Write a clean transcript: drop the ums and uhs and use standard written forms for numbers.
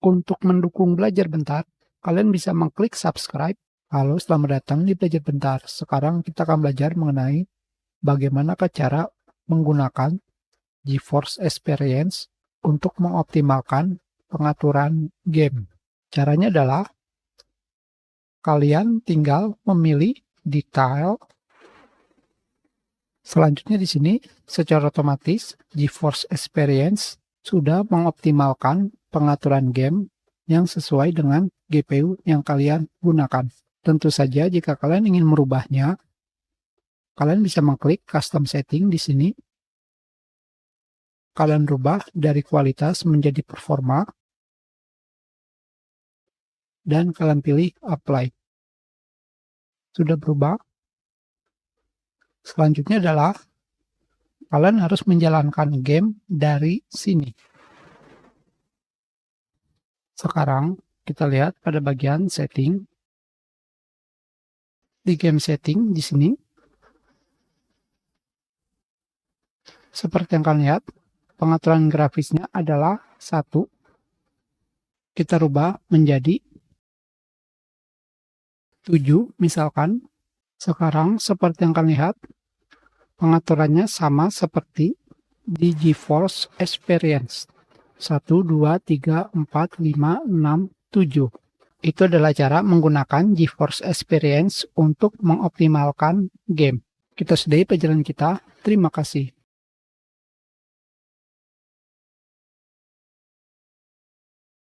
Untuk mendukung Belajar Bentar, kalian bisa mengklik subscribe. Halo, selamat datang di Belajar Bentar. Sekarang kita akan belajar mengenai bagaimana cara menggunakan GeForce Experience untuk mengoptimalkan pengaturan game. Caranya adalah kalian tinggal memilih detail. Selanjutnya di sini secara otomatis GeForce Experience sudah mengoptimalkan pengaturan game yang sesuai dengan GPU yang kalian gunakan. Tentu saja jika kalian ingin merubahnya, kalian bisa mengklik custom setting di sini. Kalian rubah dari kualitas menjadi performa dan kalian pilih apply. Sudah berubah. Selanjutnya adalah kalian harus menjalankan game dari sini. Sekarang kita lihat pada bagian setting. Di game setting di sini, seperti yang kalian lihat, pengaturan grafisnya adalah 1. Kita rubah menjadi 7 misalkan. Sekarang seperti yang kalian lihat, pengaturannya sama seperti di GeForce Experience. 1, 2, 3, 4, 5, 6, 7. Itu adalah cara menggunakan GeForce Experience untuk mengoptimalkan game. Kita sudahi pelajaran kita. Terima kasih.